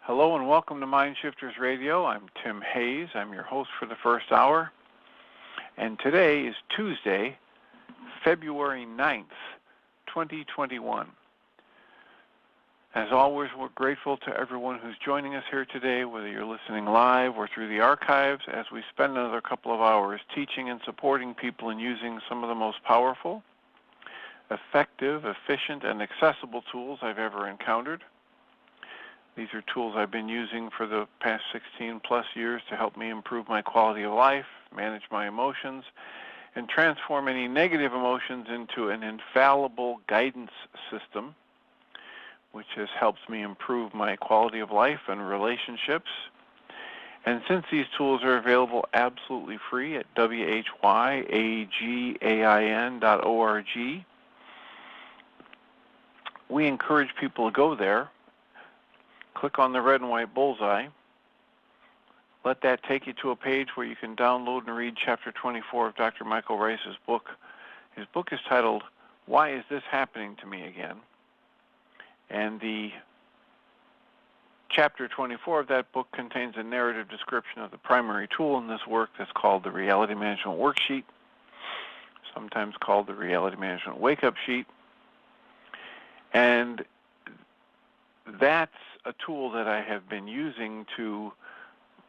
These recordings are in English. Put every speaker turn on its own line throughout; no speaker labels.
Hello and welcome to Mind Shifters Radio. I'm Tim Hayes. I'm your host for the first hour. And today is Tuesday, February 9th, 2021. As always, we're grateful to everyone who's joining us here today, whether you're listening live or through the archives, as we spend another couple of hours teaching and supporting people in using some of the most powerful, effective, efficient, and accessible tools I've ever encountered. These are tools I've been using for the past 16 plus years to help me improve my quality of life, manage my emotions, and transform any negative emotions into an infallible guidance system, which has helped me improve my quality of life and relationships. And since these tools are available absolutely free at whyagain.org, we encourage people to go there, click on the red and white bullseye, let that take you to a page where you can download and read Chapter 24 of Dr. Michael Ryce's book. His book is titled, Why Is This Happening to Me Again? And the Chapter 24 of that book contains a narrative description of the primary tool in this work that's called the Reality Management Worksheet, sometimes called the Reality Management Wake-Up Sheet. And that's a tool that I have been using to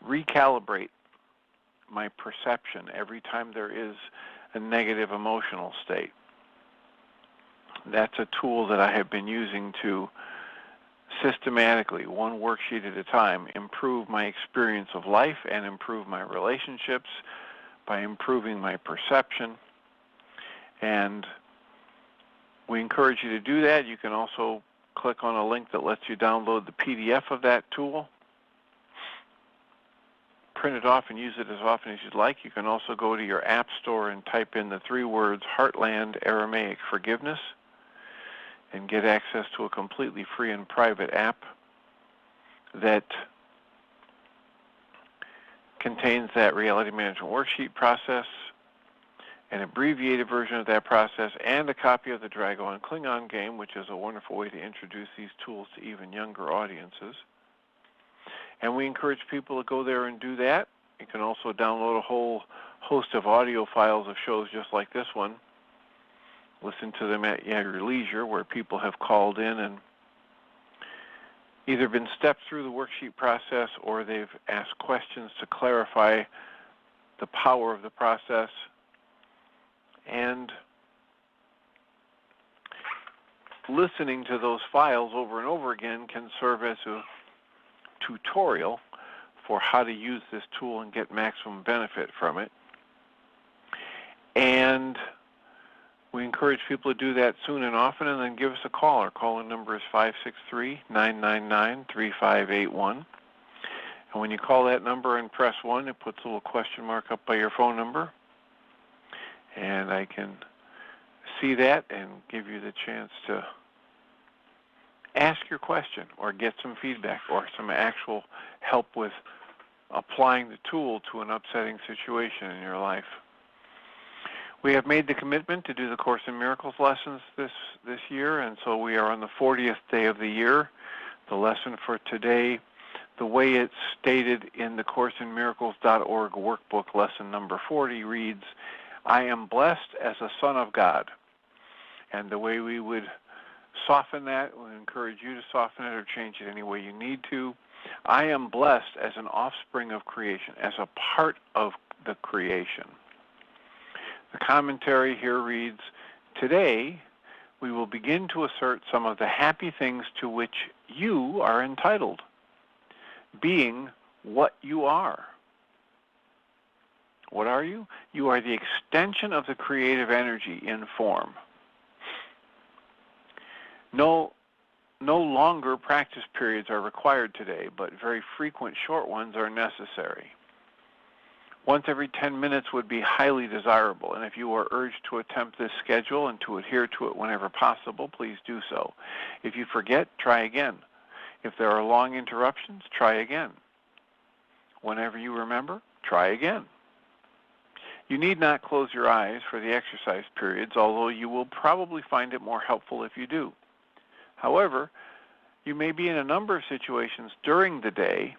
recalibrate my perception every time there is a negative emotional state. That's a tool that I have been using to systematically, one worksheet at a time, improve my experience of life and improve my relationships by improving my perception. And we encourage you to do that. You can also click on a link that lets you download the PDF of that tool, print it off and use it as often as you'd like. You can also go to your app store and type in the 3 words HeartLand Aramaic Forgiveness and get access to a completely free and private app that contains that Reality Management Worksheet process, an abbreviated version of that process, and a copy of the Drago and Klingon game, which is a wonderful way to introduce these tools to even younger audiences. And we encourage people to go there and do that. You can also download a whole host of audio files of shows just like this one. Listen to them at your leisure, where people have called in and either been stepped through the worksheet process or they've asked questions to clarify the power of the process. And listening to those files over and over again can serve as a tutorial for how to use this tool and get maximum benefit from it. And we encourage people to do that soon and often, and then give us a call. Our call-in number is 563-999-3581. And when you call that number and press 1, it puts a little question mark up by your phone number. And I can see that and give you the chance to ask your question or get some feedback or some actual help with applying the tool to an upsetting situation in your life. We have made the commitment to do the Course in Miracles lessons this year, and so we are on the 40th day of the year. The lesson for today, the way it's stated in the CourseInMiracles.org workbook, lesson number 40, reads, I am blessed as a son of God. And the way we would soften that, we encourage you to soften it or change it any way you need to. I am blessed as an offspring of creation, as a part of the creation. The commentary here reads, today we will begin to assert some of the happy things to which you are entitled, being what you are. What are you? You are the extension of the creative energy in form. No longer practice periods are required today, but very frequent short ones are necessary. Once every 10 minutes would be highly desirable, and if you are urged to attempt this schedule and to adhere to it whenever possible, please do so. If you forget, try again. If there are long interruptions, try again. Whenever you remember, try again. You need not close your eyes for the exercise periods, although you will probably find it more helpful if you do. However, You may be in a number of situations during the day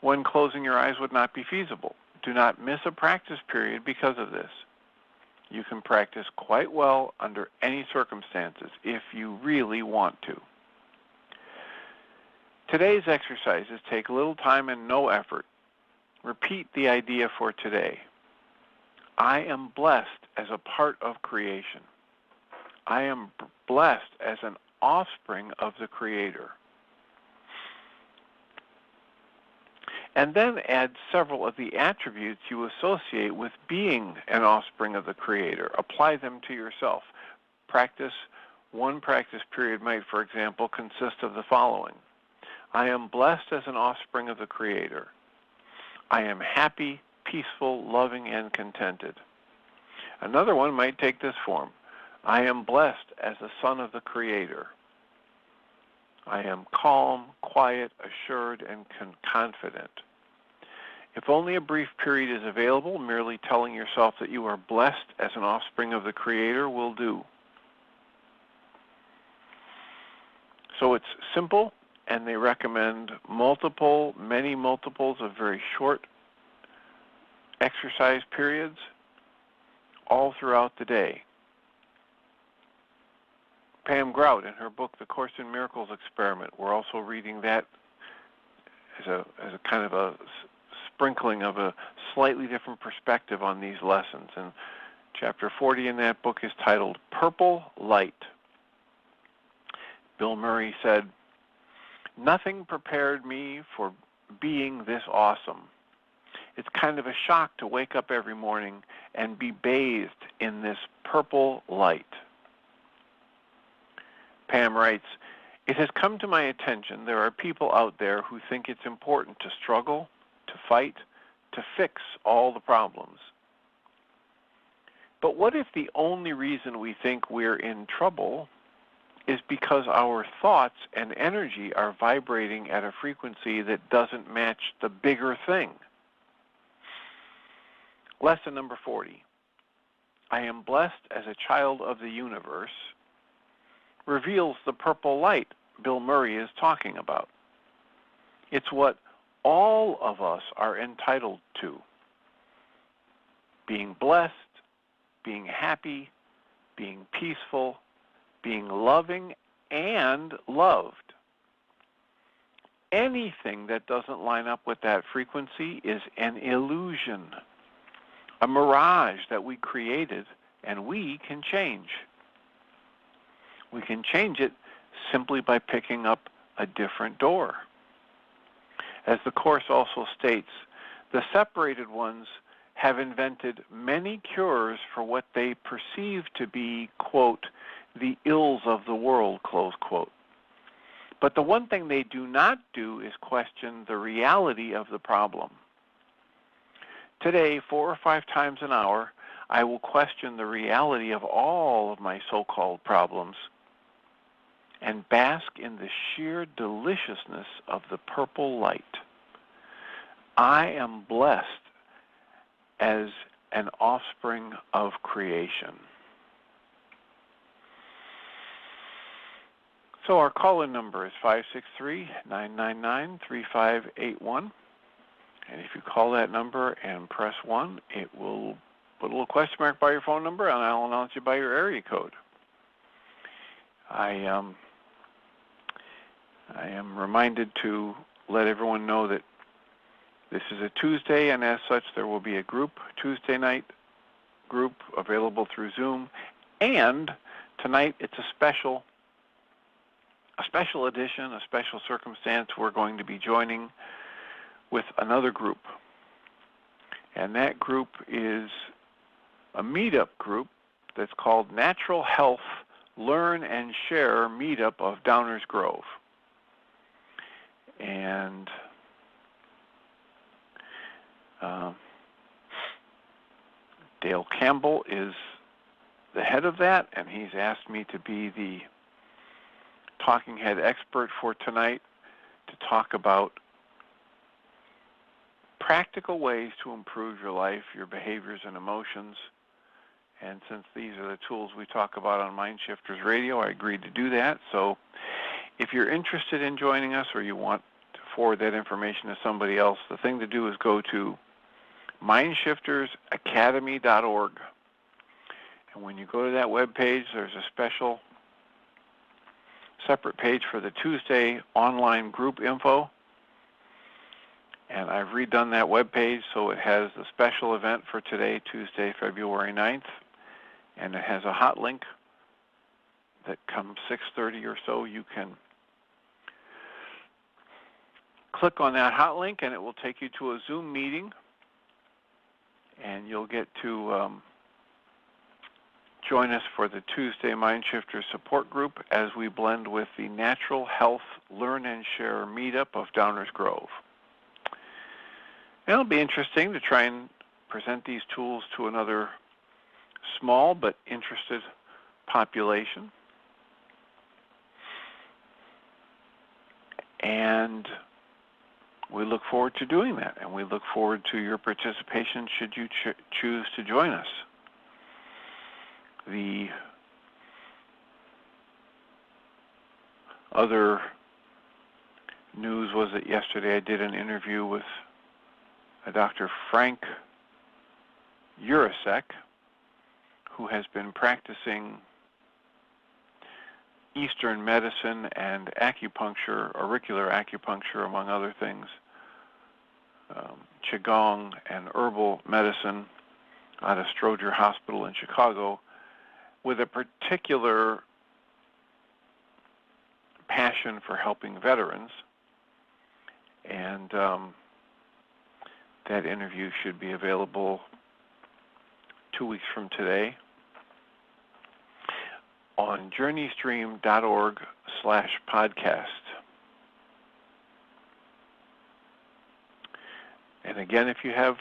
when closing your eyes would not be feasible. Do not miss a practice period because of this. You can practice quite well under any circumstances if you really want to. Today's exercises take little time and no effort. Repeat the idea for today. I am blessed as a part of creation. I am blessed as an offspring of the Creator. And then add several of the attributes you associate with being an offspring of the Creator. Apply them to yourself. One practice period might, for example, consist of the following. I am blessed as an offspring of the Creator. I am happy, peaceful, loving, and contented. Another one might take this form. I am blessed as a son of the Creator. I am calm, quiet, assured, and confident. If only a brief period is available, merely telling yourself that you are blessed as an offspring of the Creator will do. So it's simple, and they recommend many multiples of very short exercise periods all throughout the day. Pam Grout, in her book, The Course in Miracles Experiment, we're also reading that as a kind of a sprinkling of a slightly different perspective on these lessons. And chapter 40 in that book is titled Purple Light. Bill Murray said, "Nothing prepared me for being this awesome. It's kind of a shock to wake up every morning and be bathed in this purple light." Pam writes, "It has come to my attention there are people out there who think it's important to struggle, to fight, to fix all the problems. But what if the only reason we think we're in trouble is because our thoughts and energy are vibrating at a frequency that doesn't match the bigger thing?" Lesson number 40. I am blessed as a child of the universe reveals the purple light Bill Murray is talking about. It's what all of us are entitled to. Being blessed, being happy, being peaceful, being loving and loved. Anything that doesn't line up with that frequency is an illusion, a mirage that we created, and we can change. We can change it simply by picking up a different door. As the Course also states, the separated ones have invented many cures for what they perceive to be, quote, the ills of the world, close quote. But the one thing they do not do is question the reality of the problem. Today, 4 or 5 times an hour, I will question the reality of all of my so-called problems and bask in the sheer deliciousness of the purple light. I am blessed as an offspring of creation. So our call-in number is 563-999-3581. And if you call that number and press 1, it will put a little question mark by your phone number, and I'll announce you by your area code. I am reminded to let everyone know that this is a Tuesday, and as such, there will be a Tuesday night group available through Zoom. And tonight, it's a special edition, a special circumstance. We're going to be joining with another group. And that group is a meetup group that's called Natural Health Learn and Share Meetup of Downers Grove. And Dale Campbell is the head of that, and he's asked me to be the talking head expert for tonight to talk about practical ways to improve your life, your behaviors and emotions. And since these are the tools we talk about on Mind Shifters Radio, I agreed to do that. So If you're interested in joining us or you want to forward that information to somebody else, the thing to do is go to mindshiftersacademy.org. And when you go to that web page, there's a special separate page for the Tuesday online group info. And I've redone that web page so it has the special event for today, Tuesday, February 9th. And it has a hot link that comes 6:30 or so. You can click on that hot link and it will take you to a Zoom meeting. And you'll get to join us for the Tuesday Mindshifters support group as we blend with the Natural Health Learn and Share meetup of Downers Grove. And it'll be interesting to try and present these tools to another small but interested population. And we look forward to doing that, and we look forward to your participation should you choose to join us. The other news was that yesterday I did an interview with Dr. Frank Urasek, who has been practicing Eastern medicine and acupuncture, auricular acupuncture, among other things, Qigong and herbal medicine out of Stroger Hospital in Chicago, with a particular passion for helping veterans. And that interview should be available 2 weeks from today on journeystream.org/podcast. And again, if you have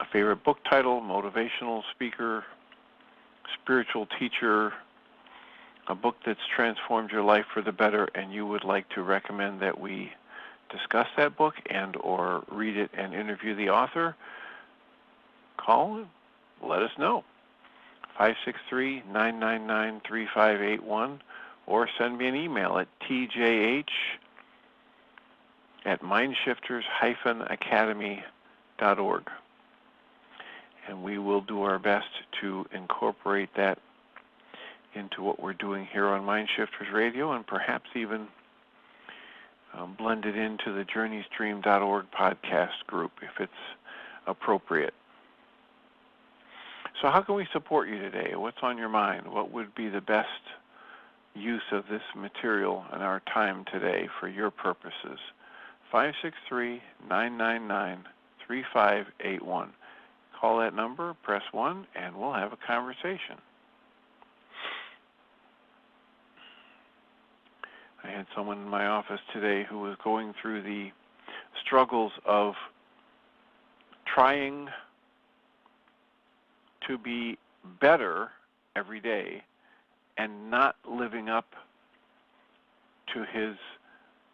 a favorite book title, motivational speaker, spiritual teacher, a book that's transformed your life for the better, and you would like to recommend that we discuss that book and or read it and interview the author, call and let us know. 563-999-3581, or send me an email at tjh@mindshifters-academy.org. And we will do our best to incorporate that into what we're doing here on Mindshifters Radio, and perhaps even blend it into the journeystream.org podcast group if it's appropriate. So how can we support you today? What's on your mind? What would be the best use of this material and our time today for your purposes? 563-999-3581. Call that number, press 1, and we'll have a conversation. I had someone in my office today who was going through the struggles of trying to be better every day and not living up to his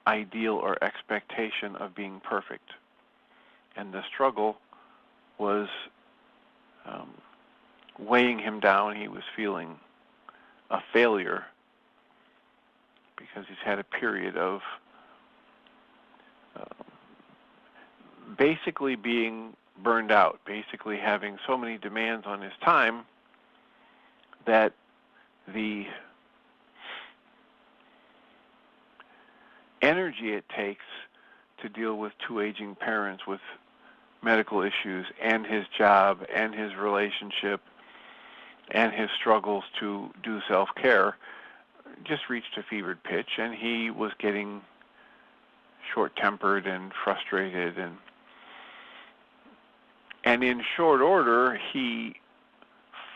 ideal or expectation of being perfect. And the struggle was weighing him down. He was feeling a failure because he's had a period of basically being burned out, basically having so many demands on his time that the energy it takes to deal with two aging parents with medical issues and his job and his relationship and his struggles to do self-care just reached a fevered pitch, and he was getting short-tempered and frustrated, and in short order he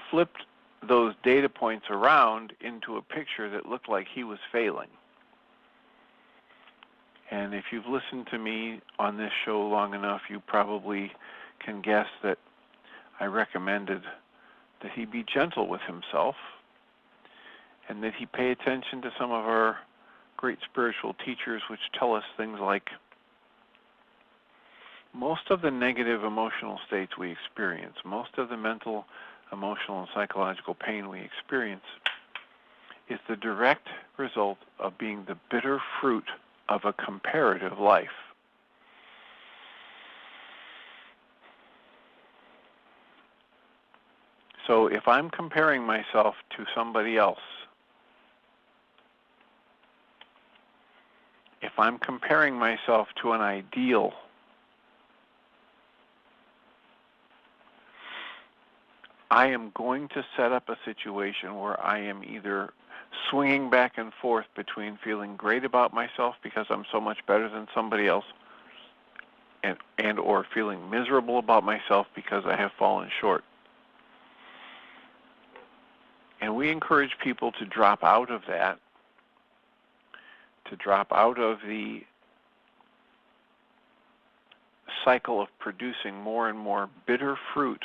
flipped those data points around into a picture that looked like he was failing. And if you've listened to me on this show long enough, you probably can guess that I recommended that he be gentle with himself and that he pay attention to some of our great spiritual teachers, which tell us things like most of the negative emotional states we experience, most of the mental, emotional, and psychological pain we experience is the direct result of being the bitter fruit of a comparative life. So if I'm comparing myself to somebody else, if I'm comparing myself to an ideal, I am going to set up a situation where I am either swinging back and forth between feeling great about myself because I'm so much better than somebody else and or feeling miserable about myself because I have fallen short. And we encourage people to drop out of that, to drop out of the cycle of producing more and more bitter fruit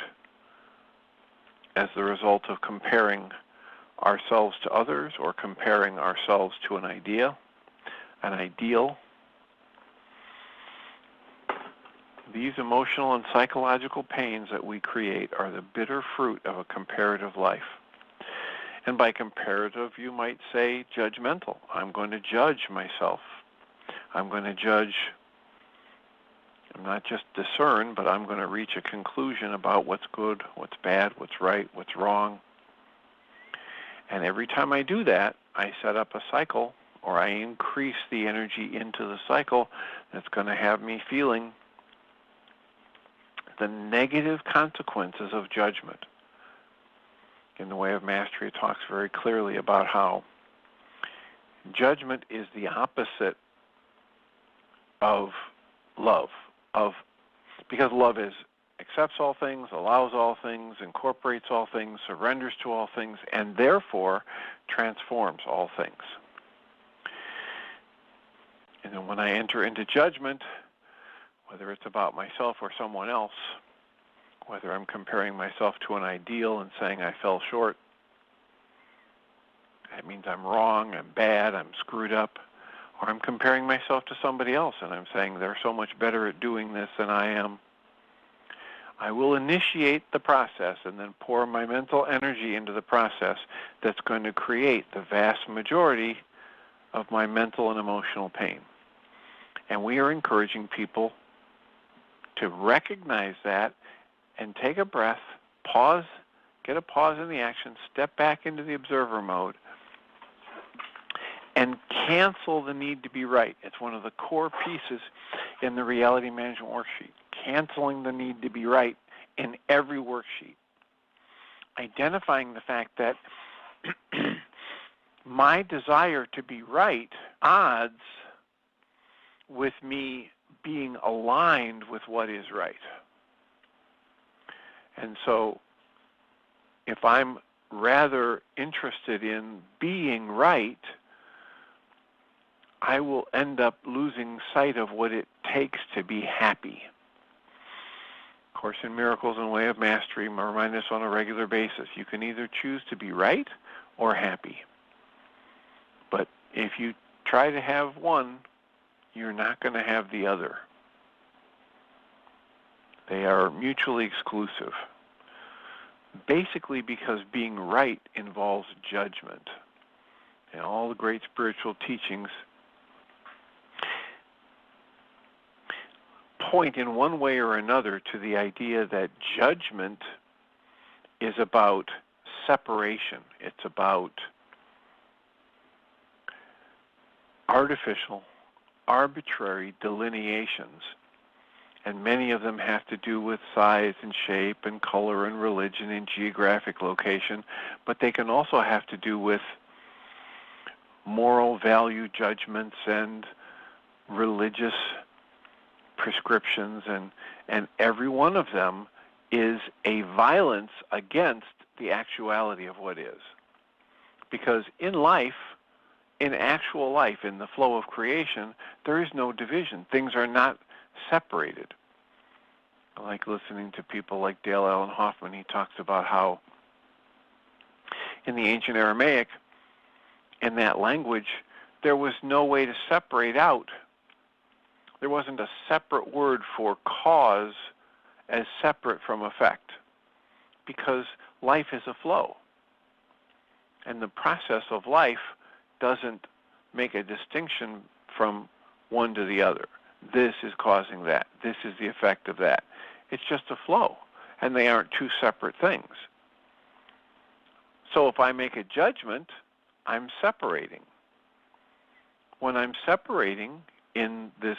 as the result of comparing ourselves to others or comparing ourselves to an ideal. These emotional and psychological pains that we create are the bitter fruit of a comparative life. And by comparative, you might say judgmental. I'm going to judge myself. I'm going to judge, I'm not just discern, but I'm going to reach a conclusion about what's good, what's bad, what's right, what's wrong. And every time I do that, I set up a cycle, or I increase the energy into the cycle that's going to have me feeling the negative consequences of judgment. In the Way of Mastery, it talks very clearly about how judgment is the opposite of love. Because love accepts all things, allows all things, incorporates all things, surrenders to all things, and therefore transforms all things. And then when I enter into judgment, whether it's about myself or someone else, whether I'm comparing myself to an ideal and saying I fell short, that means I'm wrong, I'm bad, I'm screwed up, or I'm comparing myself to somebody else and I'm saying they're so much better at doing this than I am, I will initiate the process and then pour my mental energy into the process that's going to create the vast majority of my mental and emotional pain. And we are encouraging people to recognize that and take a breath, pause, get a pause in the action, step back into the observer mode, and cancel the need to be right. It's one of the core pieces in the Reality Management Worksheet, canceling the need to be right in every worksheet. Identifying the fact that my desire to be right odds with me being aligned with what is right. And so if I'm rather interested in being right, I will end up losing sight of what it takes to be happy. Course in Miracles and Way of Mastery remind us on a regular basis, you can either choose to be right or happy. But if you try to have one, you're not going to have the other. They are mutually exclusive. Basically because being right involves judgment. And all the great spiritual teachings point in one way or another to the idea that judgment is about separation. It's about artificial, arbitrary delineations. And many of them have to do with size and shape and color and religion and geographic location, but they can also have to do with moral value judgments and religious prescriptions, and every one of them is a violence against the actuality of what is. Because in life, in actual life, in the flow of creation, there is no division. Things are not separated. I like listening to people like Dale Allen Hoffman. He talks about how in the ancient Aramaic, in that language, there was no way to separate out. There wasn't a separate word for cause as separate from effect, because life is a flow. And the process of life doesn't make a distinction from one to the other. This is causing that. This is the effect of that. It's just a flow, and they aren't two separate things. So if I make a judgment, I'm separating. When I'm separating in this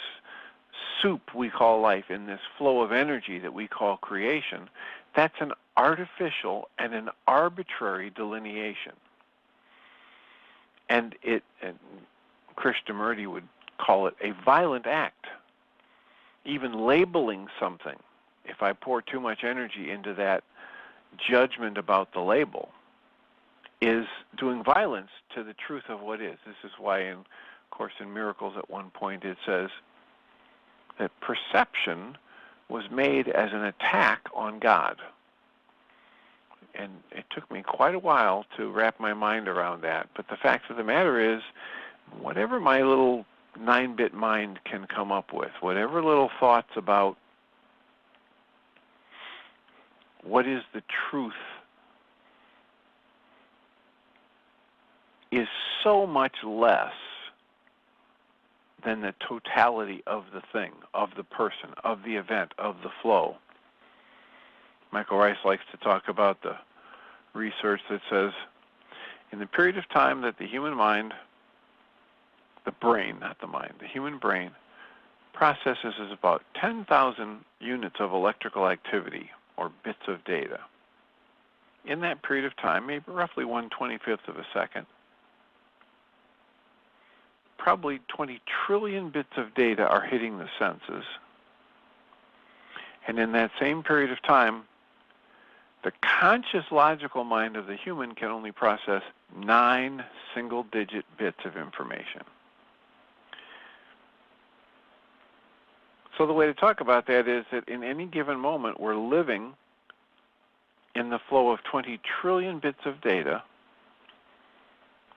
soup we call life, in this flow of energy that we call creation, that's an artificial and an arbitrary delineation. And Krishnamurti would call it a violent act. Even labeling something, if I pour too much energy into that judgment about the label, is doing violence to the truth of what is. This is why in Course in Miracles at one point it says that perception was made as an attack on God. And it took me quite a while to wrap my mind around that. But the fact of the matter is, whatever my little 9-bit mind can come up with, whatever little thoughts about what is the truth, is so much less than the totality of the thing, of the person, of the event, of the flow. Michael Ryce likes to talk about the research that says in the period of time that the human mind, the brain, not the mind, the human brain processes is about 10,000 units of electrical activity or bits of data. In that period of time, maybe roughly 1/25 of a second, probably 20 trillion bits of data are hitting the senses. And in that same period of time, the conscious logical mind of the human can only process 9 single-digit bits of information. So the way to talk about that is that in any given moment, we're living in the flow of 20 trillion bits of data.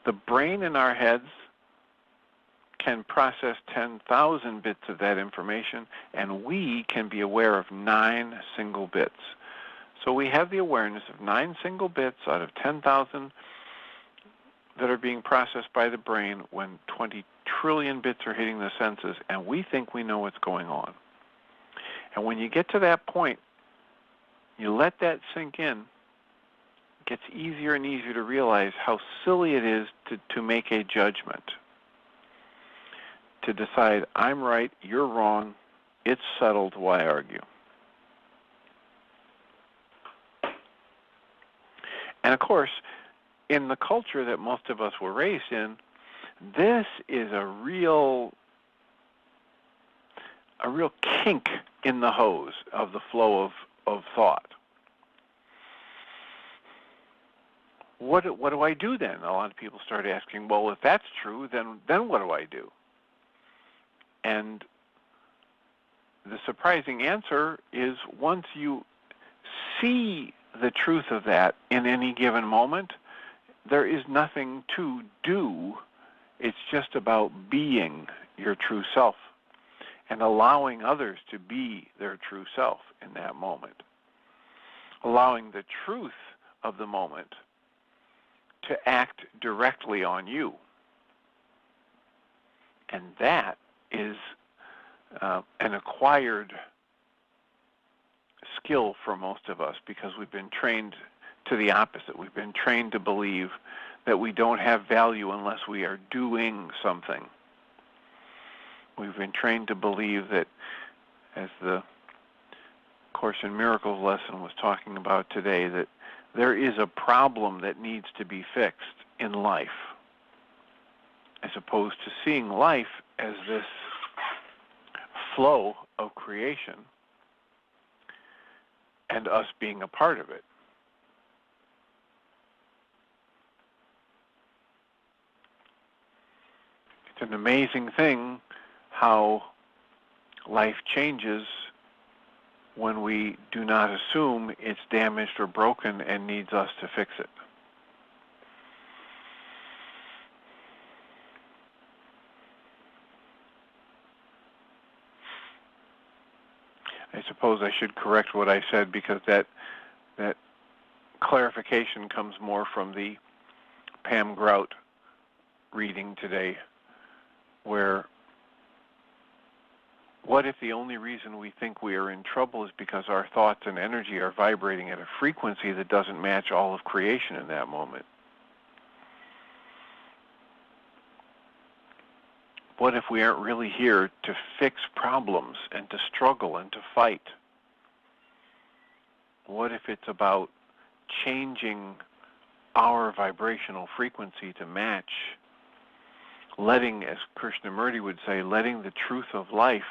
The brain in our heads can process 10,000 bits of that information, and we can be aware of 9 single bits. So we have the awareness of 9 single bits out of 10,000 that are being processed by the brain when 20 trillion bits are hitting the senses, and we think we know what's going on. And when you get to that point, you let that sink in, it gets easier and easier to realize how silly it is to make a judgment, to decide, I'm right, you're wrong, it's settled, why argue? And of course, in the culture that most of us were raised in, this is a real kink in the hose of the flow of thought. What do I do then? A lot of people start asking, well, if that's true, then what do I do? And the surprising answer is once you see the truth of that in any given moment, there is nothing to do. It's just about being your true self and allowing others to be their true self in that moment. Allowing the truth of the moment to act directly on you. And that is an acquired skill for most of us because we've been trained to the opposite. We've been trained to believe that we don't have value unless we are doing something. We've been trained to believe that, as the Course in Miracles lesson was talking about today, that there is a problem that needs to be fixed in life, as opposed to seeing life as this flow of creation and us being a part of it. It's an amazing thing how life changes when we do not assume it's damaged or broken and needs us to fix it. I suppose I should correct what I said because that clarification comes more from the Pam Grout reading today, where what if the only reason we think we are in trouble is because our thoughts and energy are vibrating at a frequency that doesn't match all of creation in that moment? What if we aren't really here to fix problems and to struggle and to fight? What if it's about changing our vibrational frequency to match, letting, as Krishnamurti would say, letting the truth of life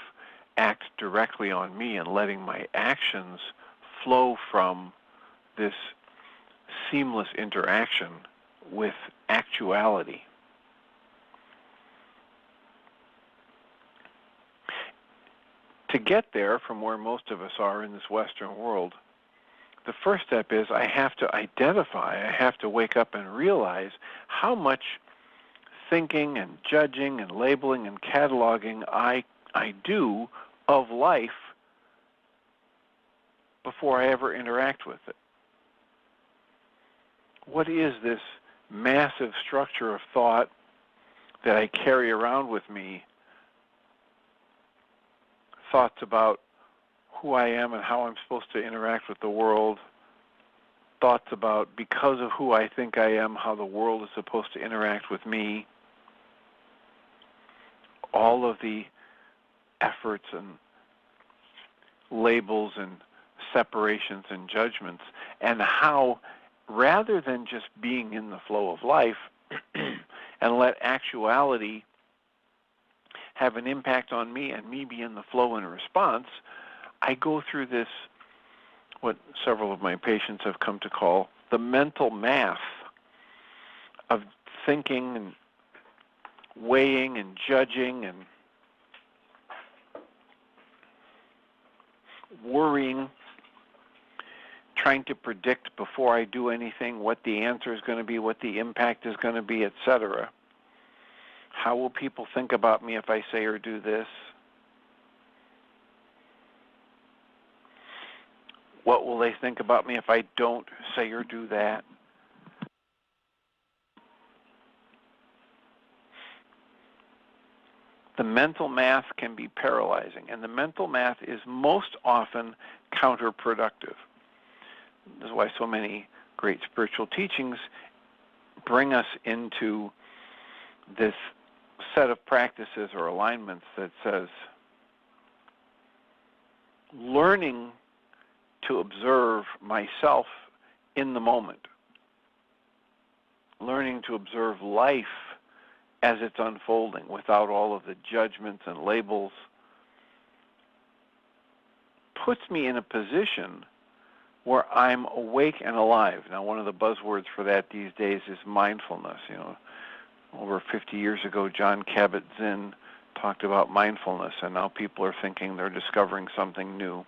act directly on me and letting my actions flow from this seamless interaction with actuality? To get there from where most of us are in this Western world, the first step is I have to identify, I have to wake up and realize how much thinking and judging and labeling and cataloging I do of life before I ever interact with it. What is this massive structure of thought that I carry around with me? Thoughts about who I am and how I'm supposed to interact with the world. Thoughts about, because of who I think I am, how the world is supposed to interact with me. All of the efforts and labels and separations and judgments, and how, rather than just being in the flow of life and let actuality have an impact on me and me be in the flow and response, I go through this, what several of my patients have come to call the mental math of thinking and weighing and judging and worrying, trying to predict before I do anything what the answer is going to be, what the impact is going to be, etc. How will people think about me if I say or do this? What will they think about me if I don't say or do that? The mental math can be paralyzing, and the mental math is most often counterproductive. This is why so many great spiritual teachings bring us into this set of practices or alignments that says learning to observe myself in the moment, learning to observe life as it's unfolding without all of the judgments and labels, puts me in a position where I'm awake and alive. Now, one of the buzzwords for that these days is mindfulness. Over 50 years ago, Jon Kabat-Zinn talked about mindfulness, and now people are thinking they're discovering something new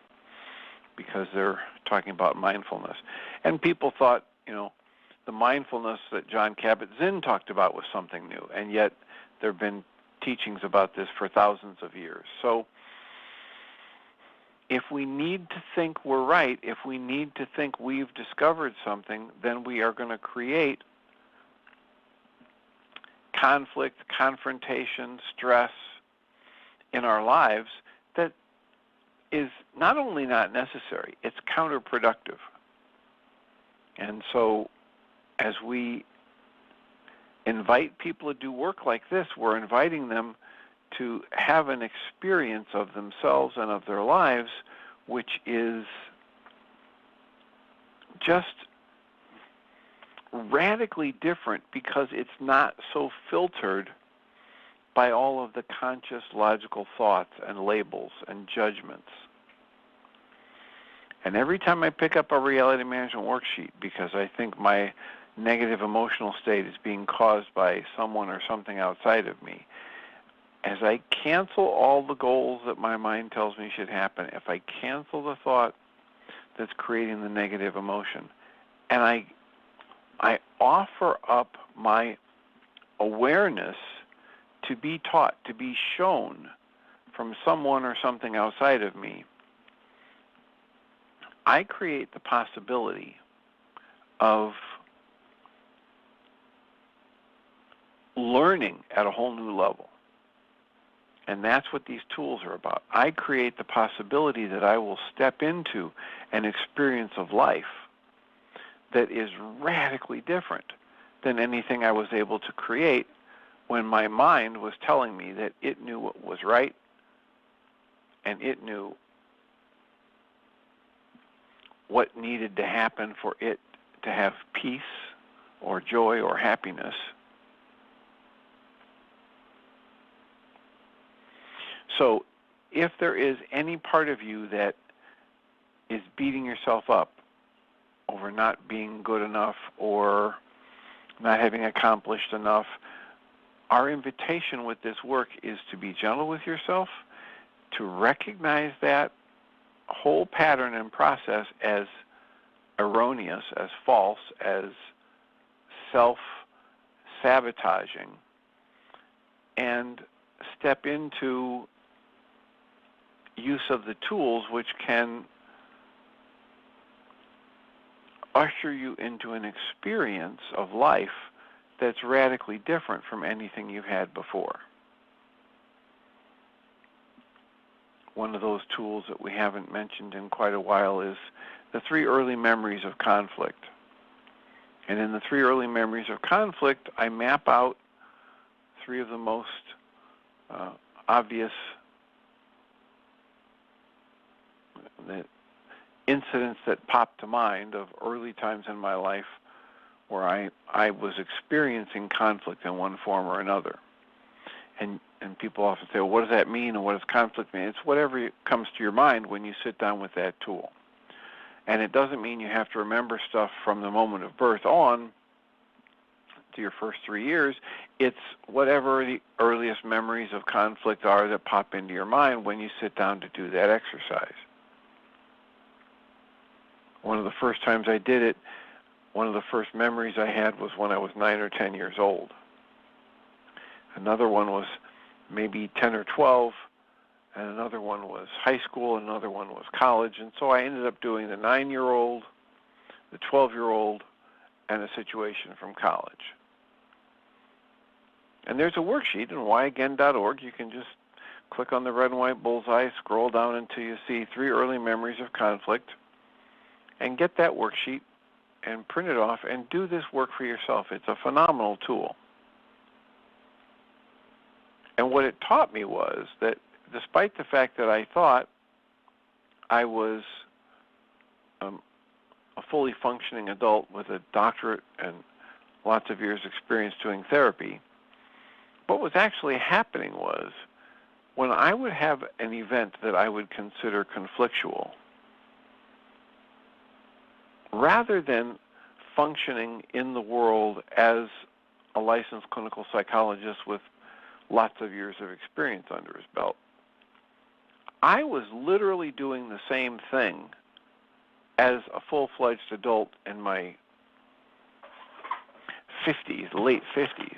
because they're talking about mindfulness. And people thought, the mindfulness that Jon Kabat-Zinn talked about was something new, and yet there have been teachings about this for thousands of years. So if we need to think we're right, if we need to think we've discovered something, then we are going to create conflict, confrontation, stress in our lives that is not only not necessary, it's counterproductive. And so as we invite people to do work like this, we're inviting them to have an experience of themselves and of their lives which is just radically different because it's not so filtered by all of the conscious logical thoughts and labels and judgments. And every time I pick up a reality management worksheet because I think my negative emotional state is being caused by someone or something outside of me, as I cancel all the goals that my mind tells me should happen, if I cancel the thought that's creating the negative emotion, and I offer up my awareness to be taught, to be shown from someone or something outside of me, I create the possibility of learning at a whole new level. And that's what these tools are about. I create the possibility that I will step into an experience of life that is radically different than anything I was able to create when my mind was telling me that it knew what was right and it knew what needed to happen for it to have peace or joy or happiness. So if there is any part of you that is beating yourself up over not being good enough or not having accomplished enough, our invitation with this work is to be gentle with yourself, to recognize that whole pattern and process as erroneous, as false, as self-sabotaging, and step into use of the tools which can usher you into an experience of life that's radically different from anything you've had before. One of those tools that we haven't mentioned in quite a while is the 3 early memories of conflict. And in the 3 early memories of conflict, I map out 3 of the most obvious incidents that pop to mind of early times in my life where I was experiencing conflict in one form or another. And people often say, well, what does that mean, and what does conflict mean? It's whatever comes to your mind when you sit down with that tool. And it doesn't mean you have to remember stuff from the moment of birth on to your first 3 years. It's whatever the earliest memories of conflict are that pop into your mind when you sit down to do that exercise. One of the first times I did it, one of the first memories I had was when I was 9 or 10 years old. Another one was maybe 10 or 12, and another one was high school, and another one was college. And so I ended up doing the 9-year-old, the 12-year-old, and a situation from college. And there's a worksheet in whyagain.org. You can just click on the red and white bullseye, scroll down until you see 3 early memories of conflict, and get that worksheet and print it off and do this work for yourself. It's a phenomenal tool. And what it taught me was that despite the fact that I thought I was a fully functioning adult with a doctorate and lots of years' experience doing therapy, what was actually happening was when I would have an event that I would consider conflictual, rather than functioning in the world as a licensed clinical psychologist with lots of years of experience under his belt, I was literally doing the same thing as a full-fledged adult in my 50s, late 50s,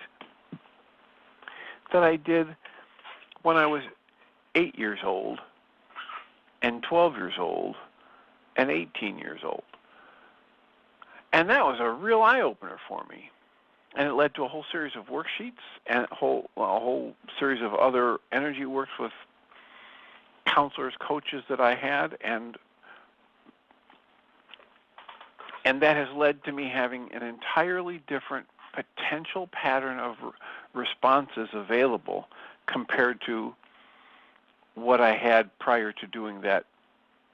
that I did when I was 8 years old and 12 years old and 18 years old. And that was a real eye-opener for me. And it led to a whole series of worksheets and a whole series of other energy works with counselors, coaches that I had, and that has led to me having an entirely different potential pattern of responses available compared to what I had prior to doing that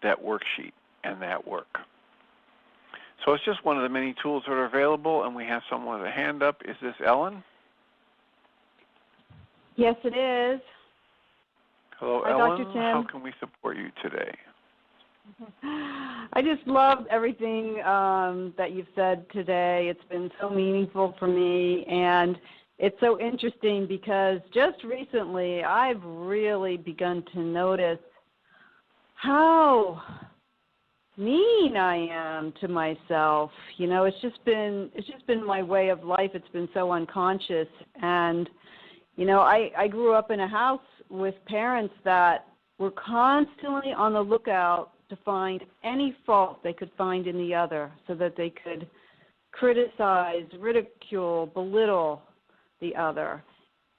worksheet and that work. So it's just one of the many tools that are available, and we have someone with a hand up. Is this Ellen?
Yes, it is.
Hello,
Hi,
Ellen.
Dr. Tim.
How can we support you today?
I just loved everything that you've said today. It's been so meaningful for me, and it's so interesting because just recently I've really begun to notice how mean I am to myself. You know, it's just been my way of life. It's been so unconscious. And, you know, I grew up in a house with parents that were constantly on the lookout to find any fault they could find in the other so that they could criticize, ridicule, belittle the other.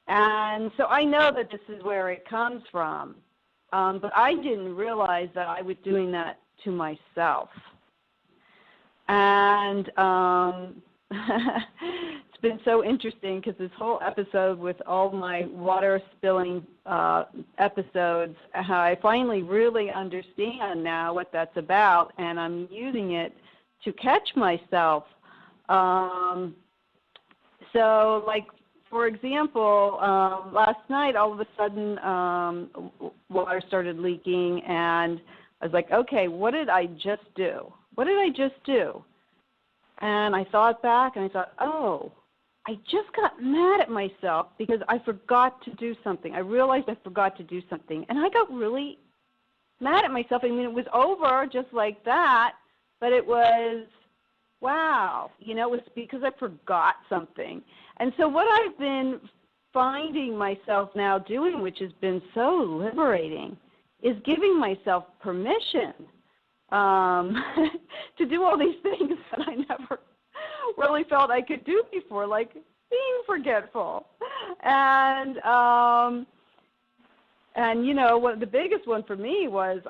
And so I know that this is where it comes from, but I didn't realize that I was doing that to myself. And it's been so interesting because this whole episode with all my water spilling episodes, how I finally really understand now what that's about, and I'm using it to catch myself. So, like, for example, last night all of a sudden water started leaking, and I was like, okay, what did I just do? What did I just do? And I thought back, and I thought, oh, I just got mad at myself because I forgot to do something. I realized I forgot to do something, and I got really mad at myself. I mean, it was over just like that, but it was, wow, you know, it was because I forgot something. And so what I've been finding myself now doing, which has been so liberating, is giving myself permission to do all these things that I never really felt I could do before, like being forgetful. And you know, what the biggest one for me was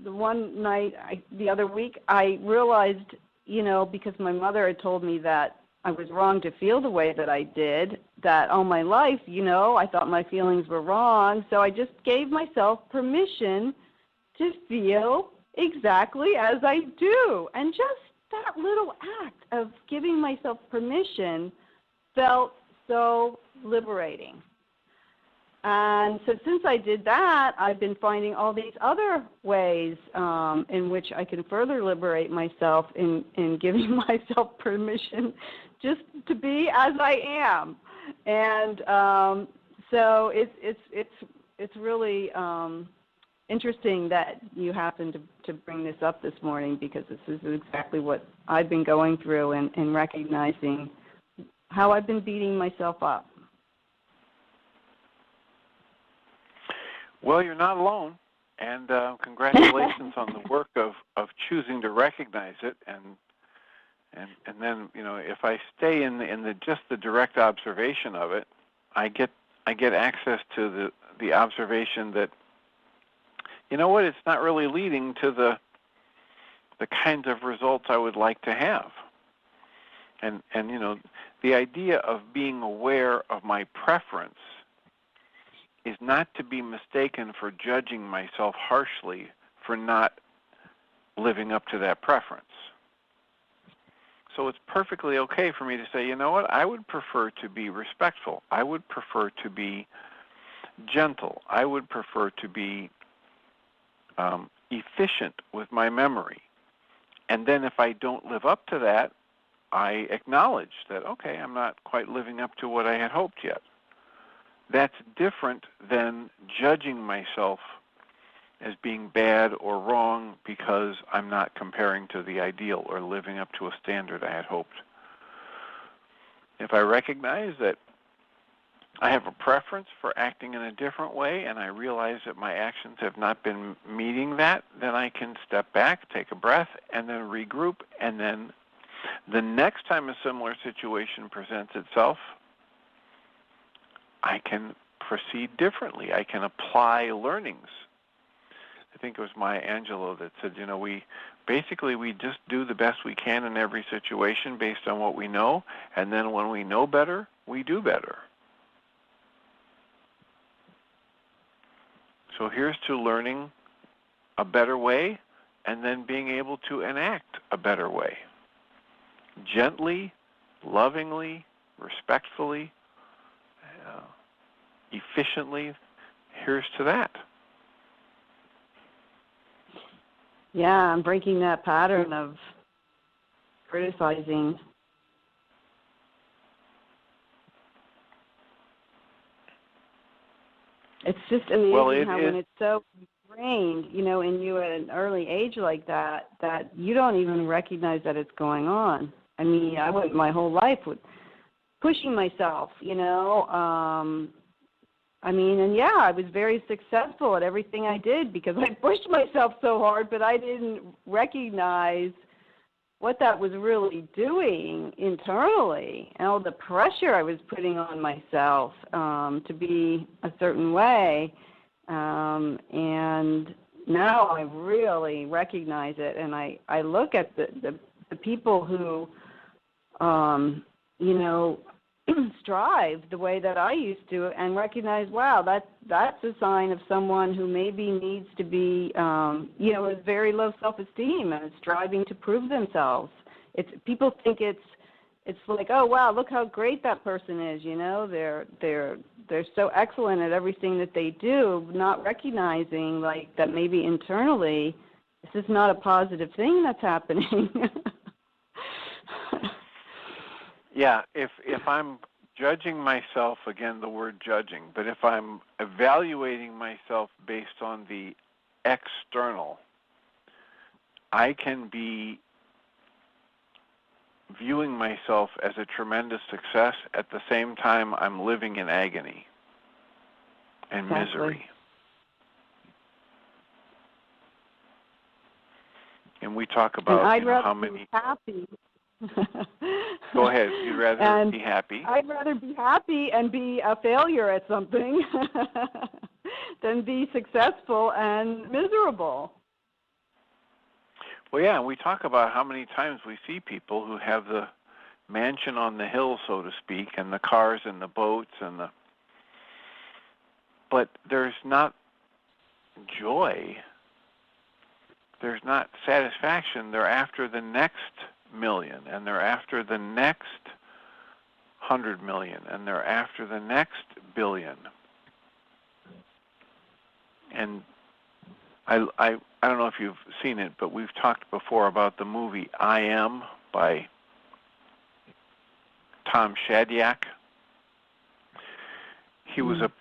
the one night the other week I realized, you know, because my mother had told me that I was wrong to feel the way that I did, that all my life, you know, I thought my feelings were wrong. So I just gave myself permission to feel exactly as I do. And just that little act of giving myself permission felt so liberating. And so since I did that, I've been finding all these other ways in which I can further liberate myself in giving myself permission just to be as I am. And so it's really interesting that you happened to bring this up this morning, because this is exactly what I've been going through and recognizing how I've been beating myself up.
Well, you're not alone, and congratulations on the work of choosing to recognize it, and then, you know, if I stay in the just the direct observation of it, I get access to the observation that, you know what, it's not really leading to the kinds of results I would like to have. And you know, the idea of being aware of my preference is not to be mistaken for judging myself harshly for not living up to that preference. So it's perfectly okay for me to say, you know what, I would prefer to be respectful. I would prefer to be gentle. I would prefer to be efficient with my memory. And then if I don't live up to that, I acknowledge that, okay, I'm not quite living up to what I had hoped yet. That's different than judging myself as being bad or wrong because I'm not comparing to the ideal or living up to a standard I had hoped. If I recognize that I have a preference for acting in a different way and I realize that my actions have not been meeting that, then I can step back, take a breath, and then regroup, and then the next time a similar situation presents itself, I can proceed differently. I can apply learnings. I think it was Maya Angelou that said, you know, we just do the best we can in every situation based on what we know, and then when we know better, we do better. So here's to learning a better way and then being able to enact a better way. Gently, lovingly, respectfully, efficiently, here's to that.
Yeah, I'm breaking that pattern of criticizing. It's just amazing how when it's so ingrained, you know, in you at an early age like that, that you don't even recognize that it's going on. I mean, I went my whole life with pushing myself, you know. I mean, and yeah, I was very successful at everything I did because I pushed myself so hard, but I didn't recognize what that was really doing internally, and all the pressure I was putting on myself to be a certain way. And now I really recognize it, and I look at the people who, strive the way that I used to, and recognize, wow, that's a sign of someone who maybe needs to be, with very low self-esteem and is striving to prove themselves. People think it's like, oh wow, look how great that person is. They're so excellent at everything that they do, not recognizing like that maybe internally this is not a positive thing that's happening.
Yeah, if I'm judging myself, again, the word judging, but if I'm evaluating myself based on the external, I can be viewing myself as a tremendous success. At the same time, I'm living in agony and misery. And we talk about how many...
Be happy.
Go ahead. You'd rather be happy?
I'd rather be happy and be a failure at something than be successful and miserable.
Well, yeah, and we talk about how many times we see people who have the mansion on the hill, so to speak, and the cars and the boats but there's not joy. There's not satisfaction. They're after the next million, and they're after the next 100 million, and they're after the next billion. And I don't know if you've seen it, but we've talked before about the movie I Am by Tom Shadyac. He was a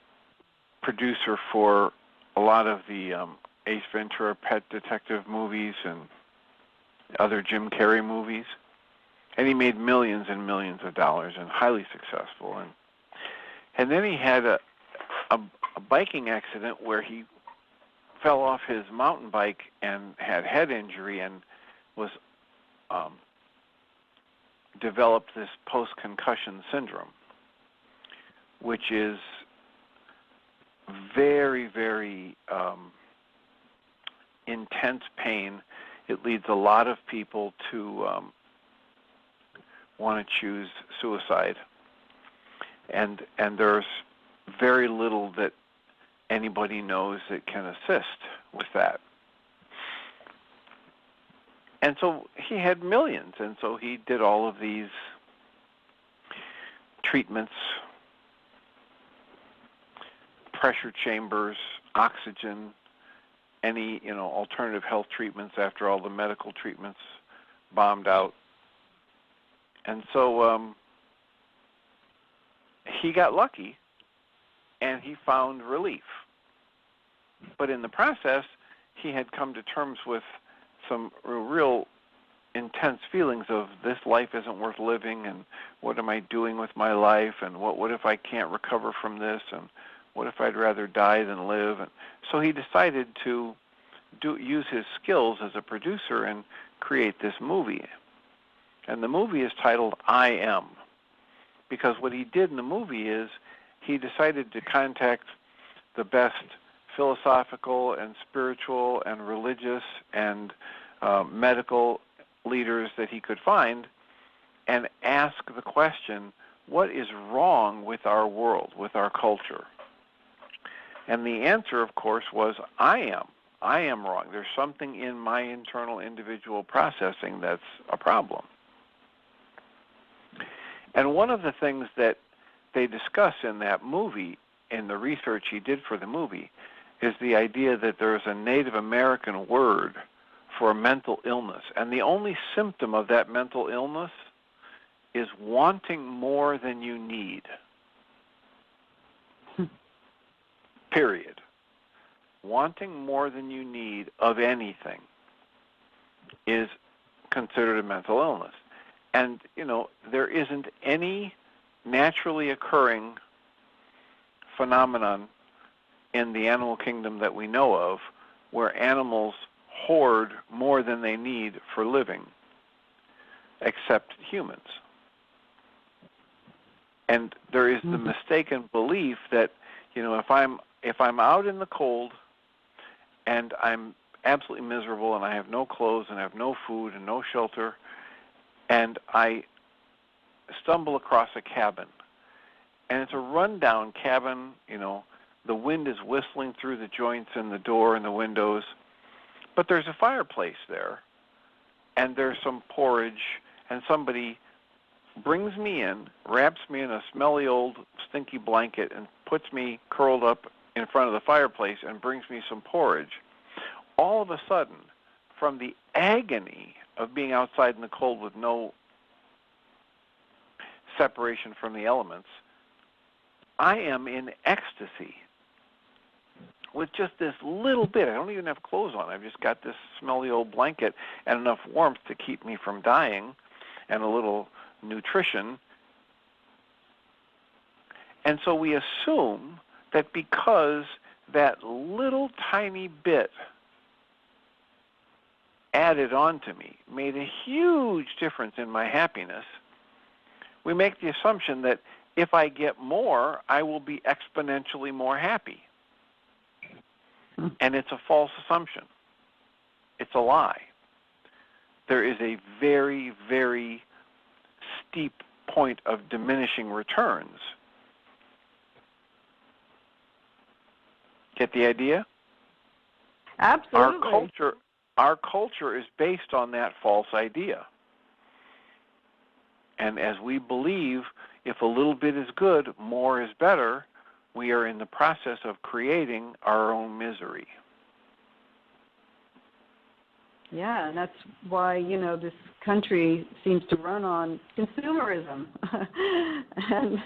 producer for a lot of the Ace Ventura Pet Detective movies and other Jim Carrey movies. And he made millions and millions of dollars and highly successful. And then he had a biking accident where he fell off his mountain bike and had head injury and was developed this post-concussion syndrome, which is very, very intense pain. It leads a lot of people to want to choose suicide, and there's very little that anybody knows that can assist with that. And so he had millions, and so he did all of these treatments, pressure chambers, oxygen, any alternative health treatments after all the medical treatments bombed out. And so he got lucky, and he found relief. But in the process, he had come to terms with some real intense feelings of this life isn't worth living, and what am I doing with my life, and what if I can't recover from this, and what if I'd rather die than live? And so he decided to use his skills as a producer and create this movie. And the movie is titled I Am, because what he did in the movie is he decided to contact the best philosophical and spiritual and religious and medical leaders that he could find and ask the question, what is wrong with our world, with our culture? And the answer, of course, was I am. I am wrong. There's something in my internal individual processing that's a problem. And one of the things that they discuss in that movie, in the research he did for the movie, is the idea that there's a Native American word for mental illness. And the only symptom of that mental illness is wanting more than you need. Period. Wanting more than you need of anything is considered a mental illness. And, there isn't any naturally occurring phenomenon in the animal kingdom that we know of where animals hoard more than they need for living. except humans. And there is the mistaken belief that, if I'm out in the cold and I'm absolutely miserable and I have no clothes and I have no food and no shelter, and I stumble across a cabin, and it's a rundown cabin, the wind is whistling through the joints in the door and the windows, but there's a fireplace there, and there's some porridge, and somebody brings me in, wraps me in a smelly old stinky blanket, and puts me curled up in front of the fireplace and brings me some porridge. All of a sudden, from the agony of being outside in the cold with no separation from the elements, I am in ecstasy with just this little bit. I don't even have clothes on. I've just got this smelly old blanket and enough warmth to keep me from dying and a little nutrition. And so we assume that because that little tiny bit added on to me made a huge difference in my happiness, we make the assumption that if I get more, I will be exponentially more happy. And it's a false assumption. It's a lie. There is a very, very steep point of diminishing returns. Get the idea?
Absolutely.
Our culture is based on that false idea. And as we believe if a little bit is good, more is better, we are in the process of creating our own misery.
Yeah, and that's why, this country seems to run on consumerism. And,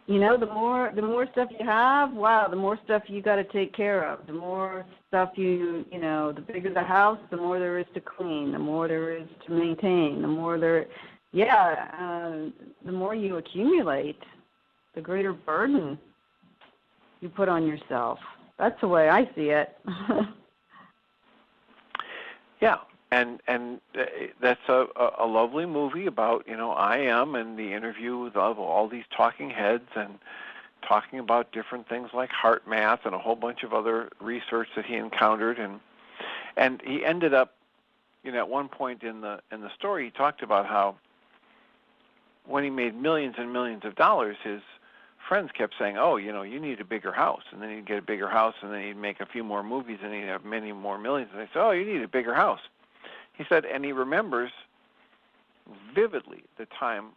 the more stuff you have, wow, the more stuff you got to take care of. The more stuff the bigger the house, the more there is to clean, the more there is to maintain, the more the more you accumulate, the greater burden you put on yourself. That's the way I see it.
Yeah, and that's a lovely movie about, I Am, and the interview with all these talking heads and talking about different things like heart math and a whole bunch of other research that he encountered, and he ended up, at one point in the story, he talked about how when he made millions and millions of dollars, his friends kept saying, oh, you need a bigger house. And then he'd get a bigger house, and then he'd make a few more movies, and he'd have many more millions. And they said, oh, you need a bigger house. He said, and he remembers vividly the time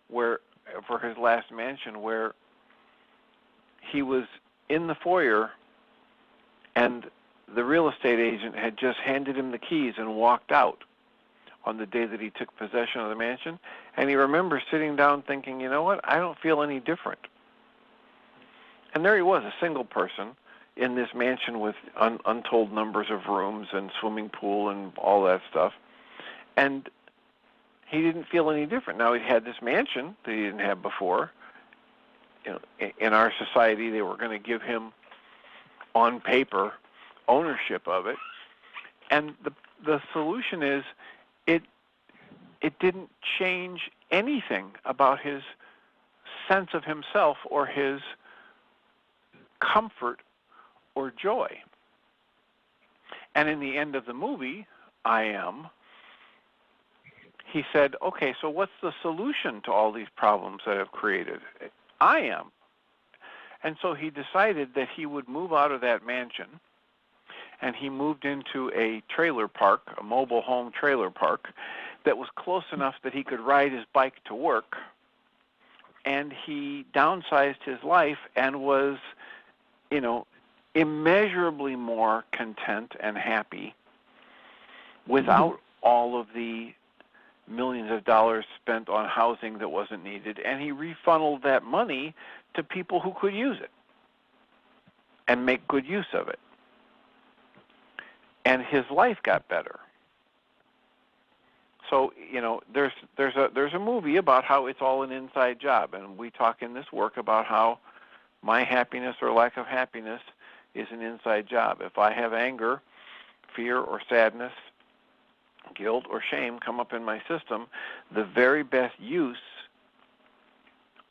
where, for his last mansion, where he was in the foyer, and the real estate agent had just handed him the keys and walked out on the day that he took possession of the mansion. And he remembers sitting down thinking, you know what, I don't feel any different. And there he was, a single person in this mansion with untold numbers of rooms and swimming pool and all that stuff. And he didn't feel any different. Now, he had this mansion that he didn't have before. In our society, they were going to give him, on paper, ownership of it. And the solution is, it didn't change anything about his sense of himself or his comfort or joy. And in the end of the movie, I Am, he said, okay, so what's the solution to all these problems that I've created? I am. And so he decided that he would move out of that mansion, and he moved into a trailer park, a mobile home trailer park, that was close enough that he could ride his bike to work. And he downsized his life and was, immeasurably more content and happy without all of the millions of dollars spent on housing that wasn't needed. And he refunneled that money to people who could use it and make good use of it. And his life got better. So, there's a movie about how it's all an inside job, and we talk in this work about how my happiness or lack of happiness is an inside job. If I have anger, fear, or sadness, guilt or shame come up in my system, the very best use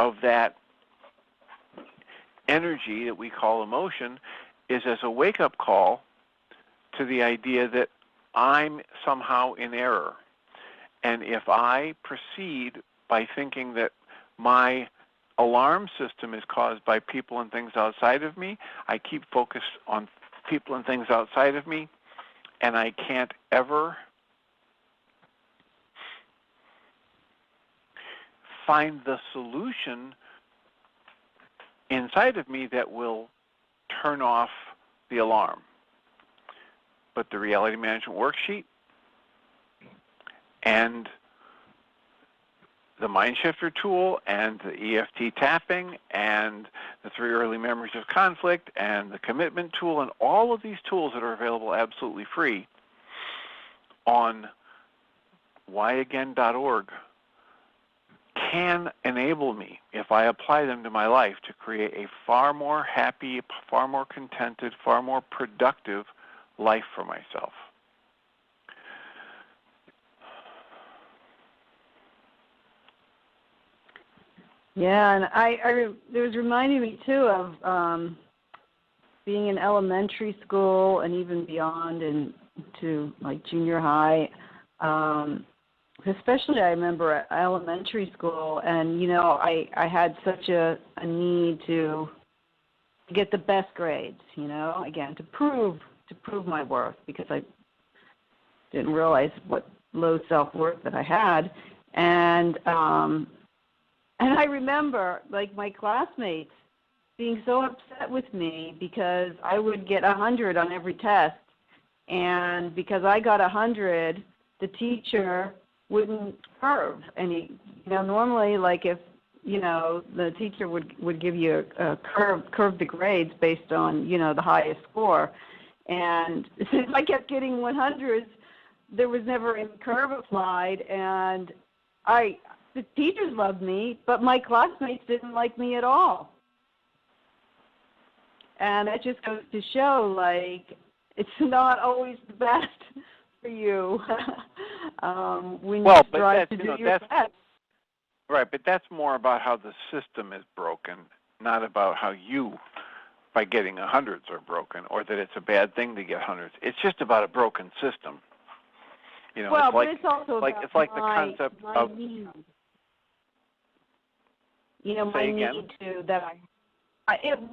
of that energy that we call emotion is as a wake-up call to the idea that I'm somehow in error. And if I proceed by thinking that my alarm system is caused by people and things outside of me, I keep focused on people and things outside of me, and I can't ever find the solution inside of me that will turn off the alarm. But the Reality Management Worksheet and the Mind Shifter tool and the EFT tapping and the 3 early memories of conflict and the commitment tool and all of these tools that are available absolutely free on whyagain.org can enable me, if I apply them to my life, to create a far more happy, far more contented, far more productive life for myself.
Yeah, and it was reminding me too of being in elementary school and even beyond into like junior high. Especially I remember at elementary school, and I had such a need to get the best grades, again to prove my worth, because I didn't realize what low self-worth that I had. And I remember, like, my classmates being so upset with me because I would get 100 on every test. And because I got 100, the teacher wouldn't curve any. Normally, like, if, the teacher would give you a curve the grades based on, the highest score. And since I kept getting 100s, there was never any curve applied. And the teachers loved me, but my classmates didn't like me at all. And that just goes to show, like, it's not always the best for you when you strive to do your best.
Right, but that's more about how the system is broken, not about how you, by getting 100s, are broken, or that it's a bad thing to get 100s. It's just about a broken system.
Well, but it's also about
the concept
my
of
need. My need to that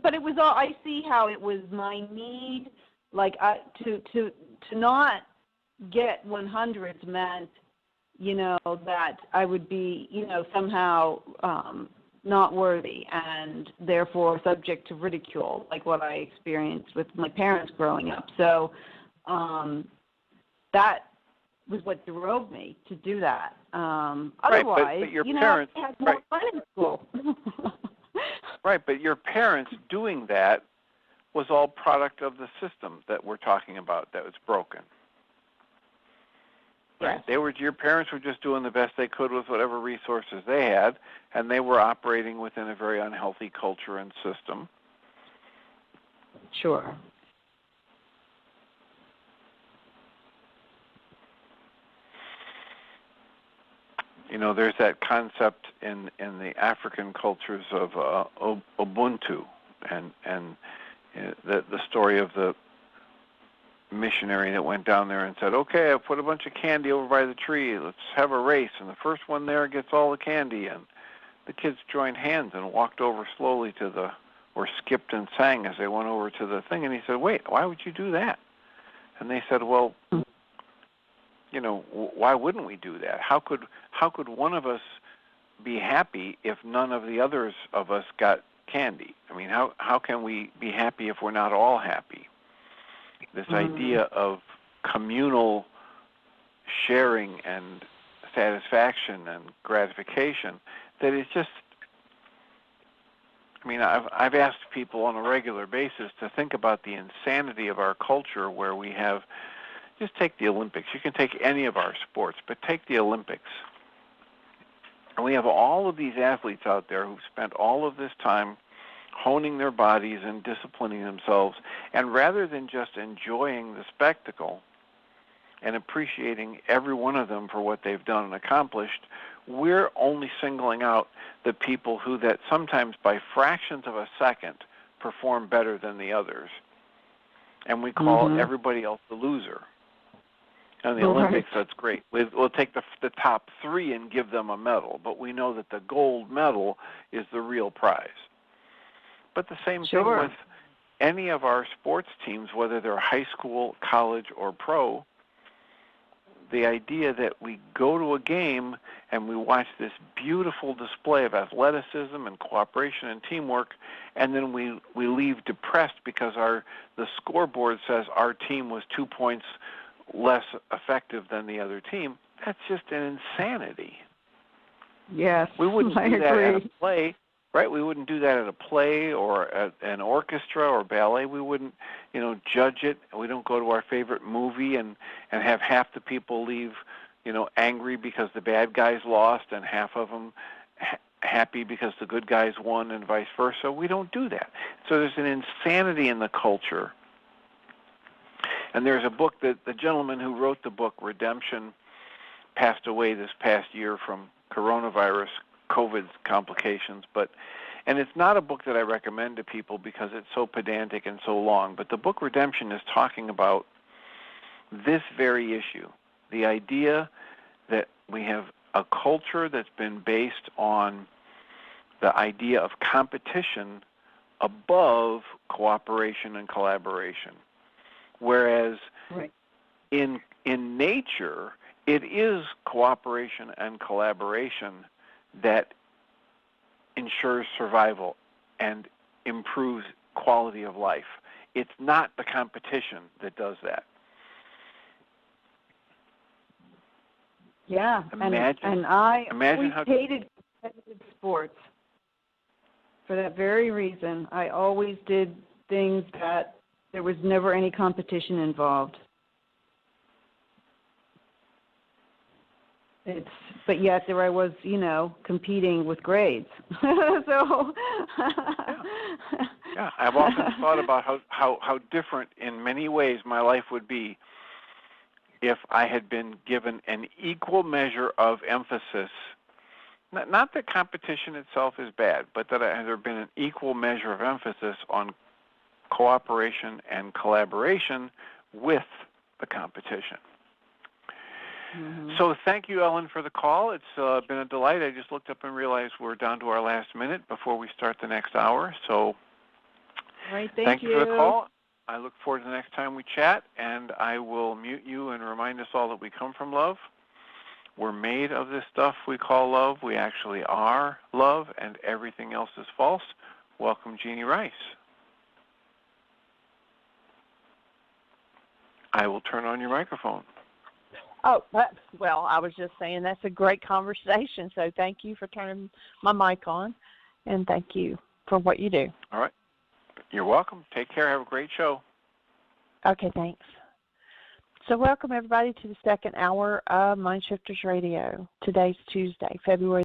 but it was all. I see how it was my need, like to not get 100s meant, that I would be, somehow not worthy and therefore subject to ridicule, like what I experienced with my parents growing up. So that was what drove me to do that. Otherwise,
but your parents,
I had more fun in school.
Right, but your parents doing that was all product of the system that we're talking about that was broken.
Yes.
Your parents were just doing the best they could with whatever resources they had, and they were operating within a very unhealthy culture and system.
Sure.
There's that concept in the African cultures of Ubuntu, and the story of the missionary that went down there and said, okay, I've put a bunch of candy over by the tree. Let's have a race, and the first one there gets all the candy. And the kids joined hands and walked over slowly or skipped and sang as they went over to the thing. And he said, wait, why would you do that? And they said, well, why wouldn't we do that? How could one of us be happy if none of the others of us got candy? I mean, how can we be happy if we're not all happy? This idea of communal sharing and satisfaction and gratification, that is just, I've asked people on a regular basis to think about the insanity of our culture, where we have, just take the Olympics. You can take any of our sports, but take the Olympics. And we have all of these athletes out there who've spent all of this time honing their bodies and disciplining themselves, and rather than just enjoying the spectacle, and appreciating every one of them for what they've done and accomplished, we're only singling out the people who that sometimes by fractions of a second perform better than the others. And we call everybody else the loser. In the Olympics, that's great. We'll take the top 3 and give them a medal, but we know that the gold medal is the real prize. But the same thing with any of our sports teams, whether they're high school, college, or pro, the idea that we go to a game and we watch this beautiful display of athleticism and cooperation and teamwork, and then we leave depressed because the scoreboard says our team was 2 points less effective than the other team, that's just an insanity.
Yes,
we wouldn't
I
do that
agree.
at a play, right? We wouldn't do that at a play or at an orchestra or ballet. We wouldn't, judge it. We don't go to our favorite movie and have half the people leave, angry because the bad guys lost and half of them happy because the good guys won and vice versa. We don't do that. So there's an insanity in the culture. And there's a book that the gentleman who wrote the book, Redemption, passed away this past year from coronavirus, COVID complications. And it's not a book that I recommend to people because it's so pedantic and so long. But the book Redemption is talking about this very issue, the idea that we have a culture that's been based on the idea of competition above cooperation and collaboration. Whereas in nature, it is cooperation and collaboration that ensures survival and improves quality of life. It's not the competition that does that.
Yeah, and I hated competitive sports for that very reason. I always did things that there was never any competition involved. But yet there I was, competing with grades. So.
Yeah, I've often thought about how different in many ways my life would be if I had been given an equal measure of emphasis. Not that competition itself is bad, but that there had been an equal measure of emphasis on cooperation and collaboration with the competition. So thank you, Ellen, for the call. It's been a delight. I just looked up and realized we're down to our last minute before we start the next hour. So
all right,
thank you for the call. I look forward to the next time we chat, and I will mute you and remind us all that we come from love. We're made of this stuff we call love. We actually are love, and everything else is false. Welcome, Jeanie Ryce. I will turn on your microphone.
Oh, well, I was just saying that's a great conversation, so thank you for turning my mic on, and thank you for what you do.
All right. You're welcome. Take care. Have a great show.
Okay, thanks. So welcome, everybody, to the second hour of Mind Shifters Radio. Today's Tuesday, February